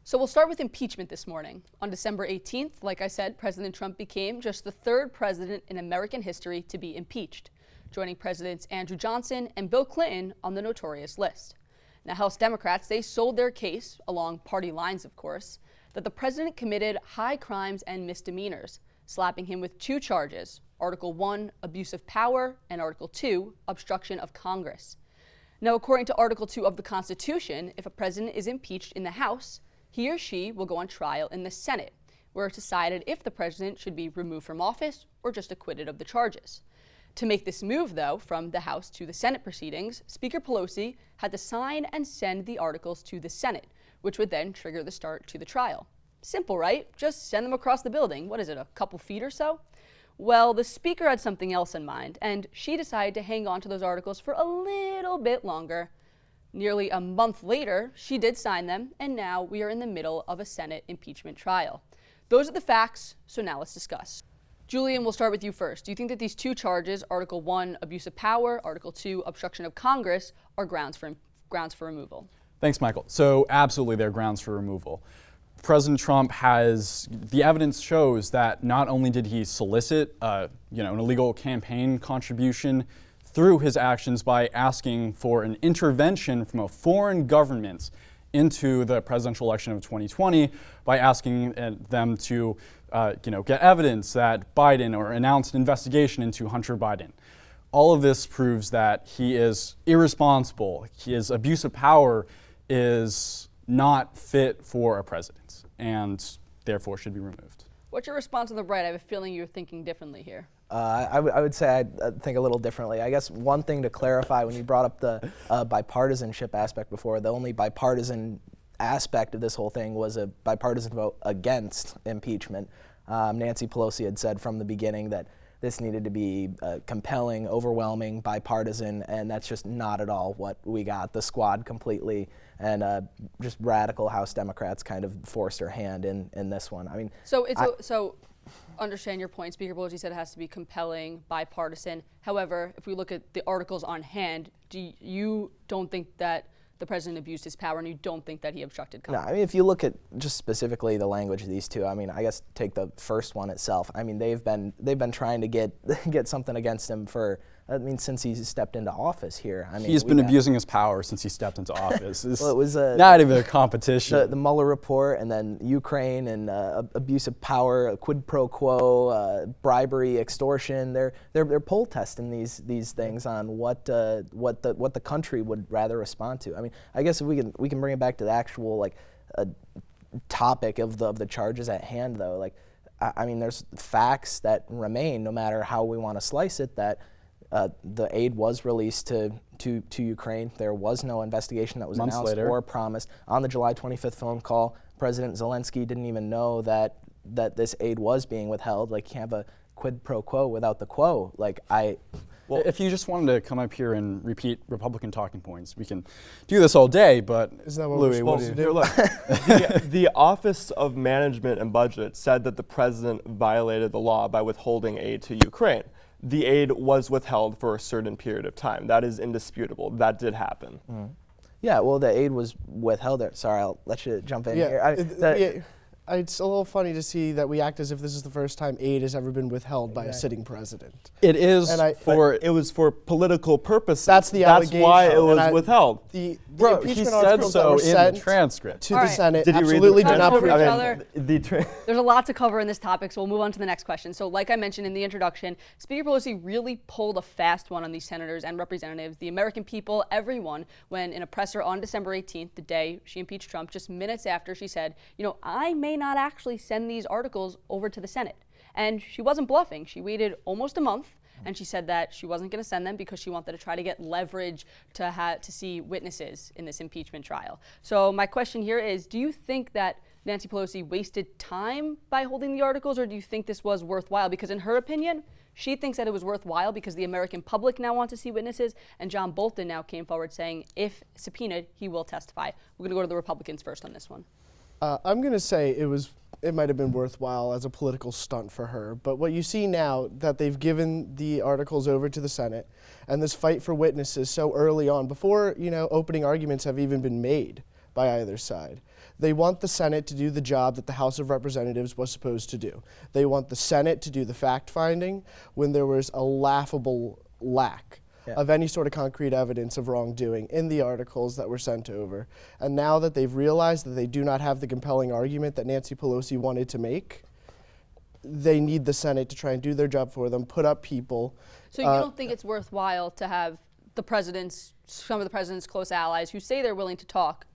So we'll start with impeachment this morning. On December 18th, like I said, President Trump became just the third president in American history to be impeached, joining Presidents Andrew Johnson and Bill Clinton on the notorious list. Now, House Democrats, they sold their case, along party lines of course, that the president committed high crimes and misdemeanors, slapping him with two charges, Article 1, abuse of power, and Article 2, obstruction of Congress. Now, according to Article 2 of the Constitution, if a president is impeached in the House, he or she will go on trial in the Senate, where it's decided if the president should be removed from office or just acquitted of the charges. To make this move, though, from the House to the Senate proceedings, Speaker Pelosi had to sign and send the articles to the Senate, which would then trigger the start to the trial. Simple, right? Just send them across the building. What is it, a couple feet or so? Well, the Speaker had something else in mind, and she decided to hang on to those articles for a little bit longer. Nearly a month later, she did sign them, and now we are in the middle of a Senate impeachment trial. Those are the facts, so now let's discuss. Julian, we'll start with you first. Do you think that these two charges, Article 1, abuse of power, Article 2, obstruction of Congress, are grounds for removal? Thanks, Michael. So absolutely, they're grounds for removal. President Trump the evidence shows that not only did he solicit an illegal campaign contribution through his actions by asking for an intervention from a foreign government into the presidential election of 2020 by asking them to get evidence that Biden or announce an investigation into Hunter Biden. All of this proves that he is irresponsible. His abuse of power is not fit for a president and therefore should be removed. What's your response on the right? I have a feeling you're thinking differently here. I would say I think a little differently. I guess one thing to clarify, when you brought up the bipartisanship aspect before, the only bipartisan aspect of this whole thing was a bipartisan vote against impeachment. Nancy Pelosi had said from the beginning that this needed to be compelling, overwhelming, bipartisan, and that's just not at all what we got. The squad completely and just radical House Democrats kind of forced their hand in this one. I mean, so understand your point. Speaker Pelosi said it has to be compelling, bipartisan. However, if we look at the articles on hand, you don't think that the president abused his power, and you don't think that he obstructed Congress? No, I mean, if you look at just specifically the language of these two, I mean, I guess take the first one itself. I mean, they've been trying to get something against him since he stepped into office here. I mean, he's been abusing his power since he stepped into office. Well, it was not even a competition. The Mueller report, and then Ukraine, and abuse of power, quid pro quo, bribery, extortion. They're poll testing these things on what the country would rather respond to. I mean, I guess if we can bring it back to the actual topic of the charges at hand, though. I mean, there's facts that remain, no matter how we want to slice it, that the aid was released to Ukraine. There was no investigation that was announced or promised. On the July 25th phone call, President Zelensky didn't even know that this aid was being withheld. You can't have a quid pro quo without the quo. Well, if you just wanted to come up here and repeat Republican talking points, we can do this all day, but is that what Louis, we're supposed to do? Look, the Office of Management and Budget said that the president violated the law by withholding aid to Ukraine. The aid was withheld for a certain period of time. That is indisputable. That did happen. Mm-hmm. Yeah, well, the aid was withheld there. Sorry, I'll let you jump in here. It's a little funny to see that we act as if this is the first time aid has ever been withheld by a sitting president. It is it was for political purposes. That's the allegation. That's why it was withheld. The Bro, he impeachment said articles that so were in sent the transcript. to the Senate Did he read absolutely the did not transcript? There's a lot to cover in this topic, so we'll move on to the next question. So like I mentioned in the introduction, Speaker Pelosi really pulled a fast one on these senators and representatives, the American people, everyone, when in a presser on December 18th, the day she impeached Trump, just minutes after she said, I may not actually send these articles over to the Senate. And she wasn't bluffing. She waited almost a month, and she said that she wasn't going to send them because she wanted to try to get leverage to see witnesses in this impeachment trial. So my question here is, do you think that Nancy Pelosi wasted time by holding the articles, or do you think this was worthwhile? Because in her opinion, she thinks that it was worthwhile because the American public now wants to see witnesses, and John Bolton now came forward saying if subpoenaed, he will testify. We're going to go to the Republicans first on this one. I'm going to say it might have been worthwhile as a political stunt for her. But what you see now, that they've given the articles over to the Senate, and this fight for witnesses so early on, before opening arguments have even been made by either side. They want the Senate to do the job that the House of Representatives was supposed to do. They want the Senate to do the fact-finding when there was a laughable lack of any sort of concrete evidence of wrongdoing in the articles that were sent over. And now that they've realized that they do not have the compelling argument that Nancy Pelosi wanted to make, they need the Senate to try and do their job for them, put up people. So you don't think it's worthwhile to have some of the president's close allies who say they're willing to talk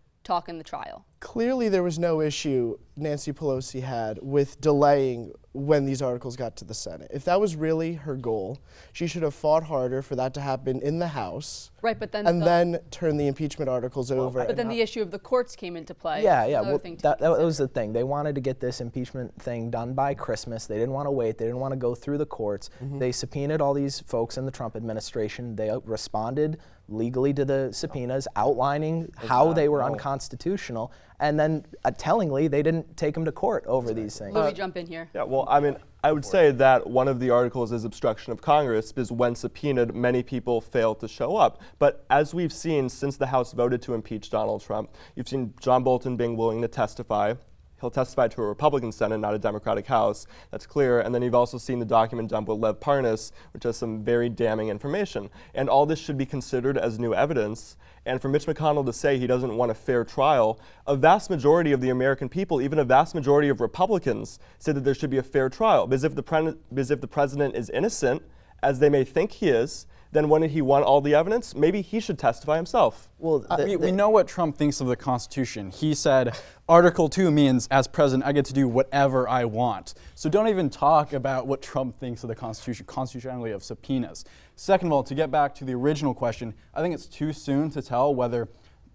in the trial? Clearly there was no issue Nancy Pelosi had with delaying when these articles got to the Senate. If that was really her goal, she should have fought harder for that to happen in the House. Right, but then then turn the impeachment articles over. But then the issue of the courts came into play. Yeah. Well, that was the thing. They wanted to get this impeachment thing done by Christmas. They didn't want to wait. They didn't want to go through the courts. They subpoenaed all these folks in the Trump administration. They responded legally to the subpoenas, outlining how they were unconstitutional. And then, tellingly, they didn't take them to court over these things. Louis, jump in here. Yeah, well, I mean, I would say that one of the articles is obstruction of Congress because when subpoenaed, many people failed to show up. But as we've seen since the House voted to impeach Donald Trump, you've seen John Bolton being willing to testify. He'll testify to a Republican Senate, not a Democratic House. That's clear. And then you've also seen the document dumped with Lev Parnas, which has some very damning information. And all this should be considered as new evidence. And for Mitch McConnell to say he doesn't want a fair trial, a vast majority of the American people, even a vast majority of Republicans, say that there should be a fair trial. Because if the president is innocent, as they may think he is, then when he want all the evidence, maybe he should testify himself. Well, we know what Trump thinks of the Constitution. He said, Article 2 means, as president, I get to do whatever I want. So don't even talk about what Trump thinks of the Constitution, constitutionality of subpoenas. Second of all, to get back to the original question, I think it's too soon to tell whether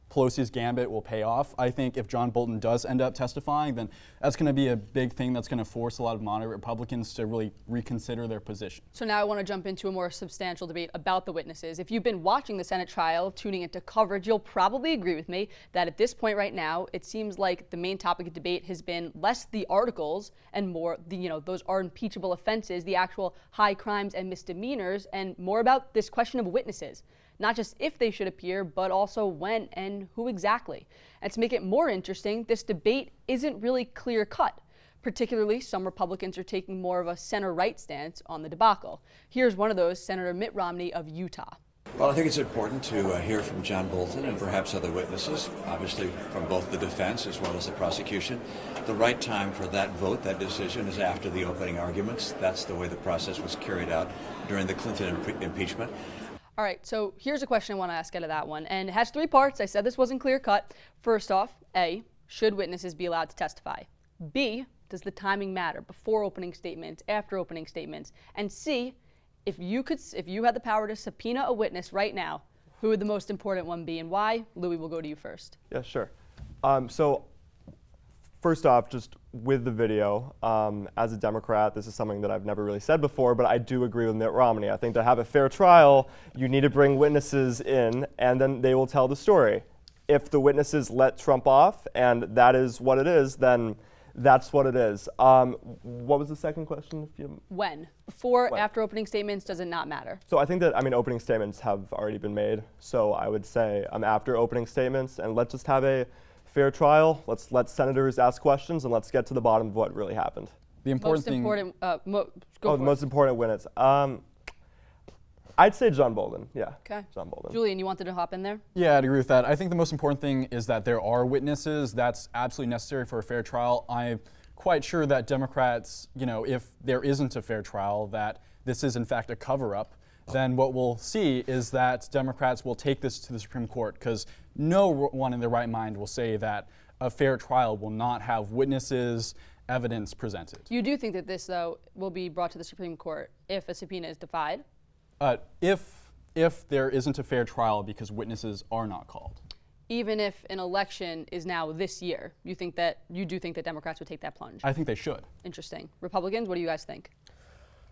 Pelosi's gambit will pay off. I think if John Bolton does end up testifying, then that's going to be a big thing that's going to force a lot of moderate Republicans to really reconsider their position. So now I want to jump into a more substantial debate about the witnesses. If you've been watching the Senate trial, tuning into coverage, you'll probably agree with me that at this point right now, it seems like the main topic of debate has been less the articles and more those are impeachable offenses, the actual high crimes and misdemeanors, and more about this question of witnesses. Not just if they should appear, but also when and who exactly. And to make it more interesting, this debate isn't really clear-cut. Particularly, some Republicans are taking more of a center-right stance on the debacle. Here's one of those, Senator Mitt Romney of Utah. Well, I think it's important to hear from John Bolton and perhaps other witnesses, obviously from both the defense as well as the prosecution. The right time for that vote, that decision, is after the opening arguments. That's the way the process was carried out during the Clinton impeachment. All right, so here's a question I want to ask out of that one, and it has three parts. I said this wasn't clear-cut. First off, A, should witnesses be allowed to testify? B, does the timing matter, before opening statements, after opening statements? And C, if you had the power to subpoena a witness right now, who would the most important one be and why? Louis, we'll go to you first. Yeah, sure. So first off, just with the video, as a Democrat, this is something that I've never really said before, but I do agree with Mitt Romney. I think to have a fair trial, you need to bring witnesses in, and then they will tell the story. If the witnesses let Trump off, and that is what it is, then that's what it is. What was the second question? When? Before, after opening statements, does it not matter? So I think that, opening statements have already been made. So I would say after opening statements, and let's just have a fair trial. Let's let senators ask questions, and let's get to the bottom of what really happened. The important thing. The most important witness. I'd say John Bolton. Yeah. Okay. John Bolton. Julian, you wanted to hop in there? Yeah, I'd agree with that. I think the most important thing is that there are witnesses. That's absolutely necessary for a fair trial. I'm quite sure that Democrats, if there isn't a fair trial, that this is in fact a cover-up, then what we'll see is that Democrats will take this to the Supreme Court, because no one in their right mind will say that a fair trial will not have witnesses, evidence presented. You do think that this, though, will be brought to the Supreme Court if a subpoena is defied? If there isn't a fair trial because witnesses are not called. Even if an election is now this year, you do think that Democrats would take that plunge? I think they should. Interesting. Republicans, what do you guys think?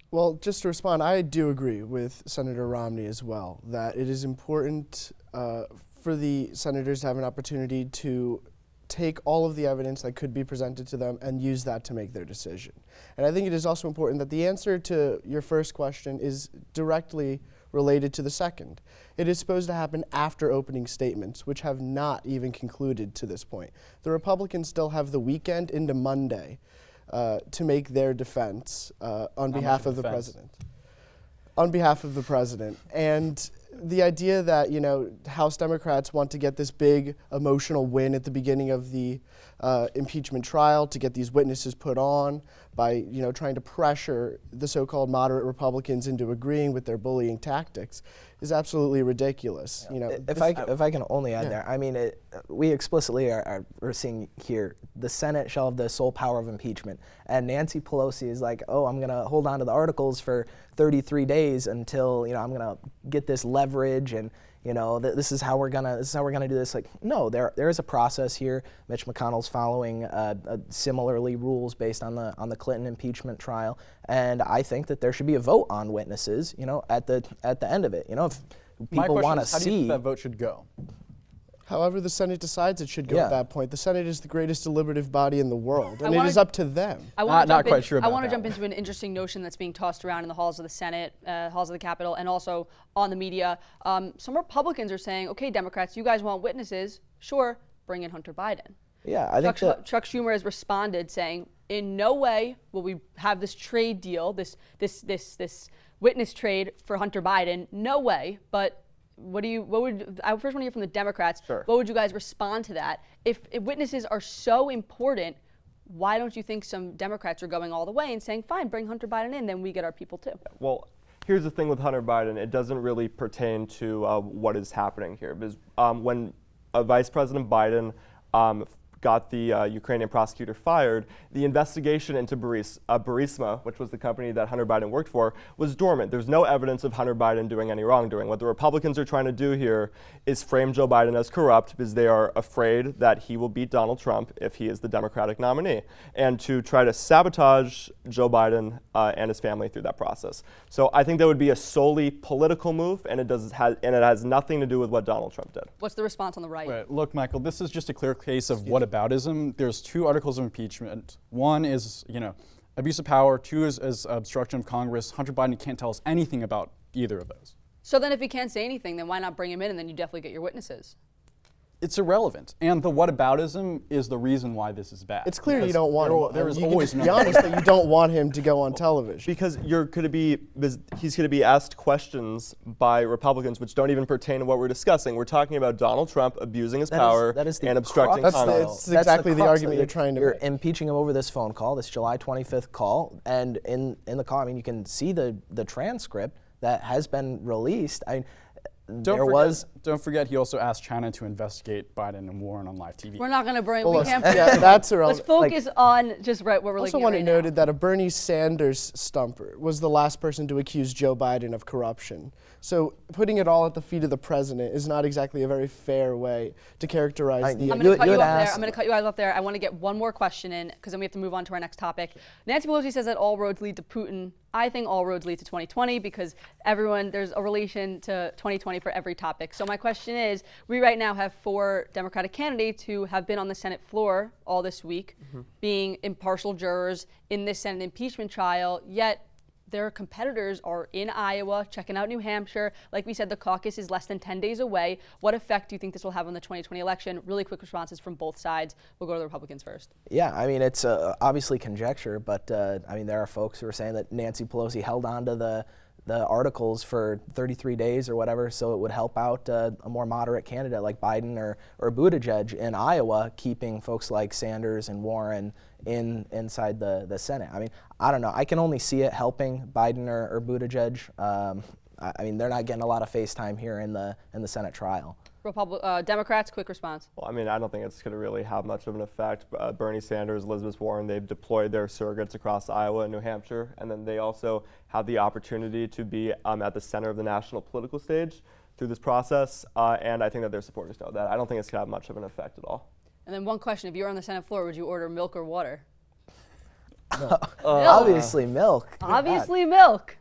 Well, just to respond, I do agree with Senator Romney as well, that it is important for the senators to have an opportunity to take all of the evidence that could be presented to them and use that to make their decision. And I think it is also important that the answer to your first question is directly related to the second. It is supposed to happen after opening statements, which have not even concluded to this point. The Republicans still have the weekend into Monday to make their defense on behalf of the president. On behalf of the president. And the idea that, you know, House Democrats want to get this big emotional win at the beginning of the impeachment trial to get these witnesses put on by, you know, trying to pressure the so-called moderate Republicans into agreeing with their bullying tactics is absolutely ridiculous. You know, if I can only add there, I mean, we explicitly are seeing here the Senate shall have the sole power of impeachment, and Nancy Pelosi is like, oh, I'm gonna hold on to the articles for 33 days until, you know, I'm gonna get this leverage, and you know, this is how we're gonna do this. Like, no, there is a process here. Mitch McConnell's following similarly rules based on the Clinton impeachment trial, and I think that there should be a vote on witnesses. You know, at the end of it. You know, if people want to see, how do you think that vote should go? However the Senate decides it should go at that point. The Senate is the greatest deliberative body in the world, and it is up to them. Not quite sure about I want to that jump into an interesting notion that's being tossed around in the halls of the Senate, halls of the Capitol, and also on the media. Some Republicans are saying, okay, Democrats, you guys want witnesses? Sure, bring in Hunter Biden. Yeah, I think Chuck Schumer has responded saying, in no way will we have this trade deal, this witness trade for Hunter Biden. No way, but I first want to hear from the Democrats. Sure. What would you guys respond to that? If witnesses are so important, why don't you think some Democrats are going all the way and saying, fine, bring Hunter Biden in, then we get our people too? Well, here's the thing with Hunter Biden. It doesn't really pertain to what is happening here. Because when Vice President Biden got the Ukrainian prosecutor fired, the investigation into Burisma, which was the company that Hunter Biden worked for, was dormant. There's no evidence of Hunter Biden doing any wrongdoing. What the Republicans are trying to do here is frame Joe Biden as corrupt because they are afraid that he will beat Donald Trump if he is the Democratic nominee, and to try to sabotage Joe Biden and his family through that process. So I think that would be a solely political move, and it has nothing to do with what Donald Trump did. What's the response on the right? Wait, look, Michael, this is just a clear case of whataboutism. There's two articles of impeachment. One is, you know, abuse of power. Two is obstruction of Congress. Hunter Biden can't tell us anything about either of those. So then if he can't say anything, then why not bring him in, and then you definitely get your witnesses? It's irrelevant. And the whataboutism is the reason why this is bad. It's clear you don't want him. There is you always can be honest that you don't want him to go on television. Because he's going to be asked questions by Republicans which don't even pertain to what we're discussing. We're talking about Donald Trump abusing his power and obstructing Congress. That's exactly the argument you're trying to make. You're impeaching him over this phone call, this July 25th call, and in the call, I mean, you can see the transcript that has been released. Don't forget, he also asked China to investigate Biden and Warren on live TV. We're not going to bring. Well, we can't. That's irrelevant. Let's focus on just what we're looking at. Also want right it now. noted that a Bernie Sanders stumper was the last person to accuse Joe Biden of corruption. So putting it all at the feet of the president is not exactly a very fair way to characterize the. I'm going to cut you off there. I'm going to cut you guys off there. I want to get one more question in because then we have to move on to our next topic. Nancy Pelosi says that all roads lead to Putin. I think all roads lead to 2020 because there's a relation to 2020 for every topic. So my question is, we right now have 4 Democratic candidates who have been on the Senate floor all this week, being impartial jurors in this Senate impeachment trial, yet their competitors are in Iowa, checking out New Hampshire. Like we said, the caucus is less than 10 days away. What effect do you think this will have on the 2020 election? Really quick responses from both sides. We'll go to the Republicans first. Yeah, I mean, it's obviously conjecture, but I mean, there are folks who are saying that Nancy Pelosi held on to the articles for 33 days or whatever, so it would help out a more moderate candidate like Biden or Buttigieg in Iowa, keeping folks like Sanders and Warren inside the Senate. I mean, I don't know. I can only see it helping Biden or Buttigieg. I mean, they're not getting a lot of face time here in the Senate trial. Democrats, quick response. Well, I mean, I don't think it's going to really have much of an effect. Bernie Sanders, Elizabeth Warren, they've deployed their surrogates across Iowa and New Hampshire, and then they also have the opportunity to be at the center of the national political stage through this process, and I think that their supporters know that. I don't think it's going to have much of an effect at all. And then one question, if you were on the Senate floor, would you order milk or water? Obviously milk. Obviously milk.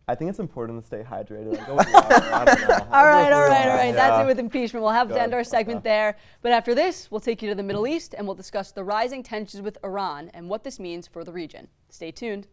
I think it's important to stay hydrated. I'll go with water. I don't know. All right. That's it with impeachment. We'll have to end our segment there. But after this, we'll take you to the Middle East and we'll discuss the rising tensions with Iran and what this means for the region. Stay tuned.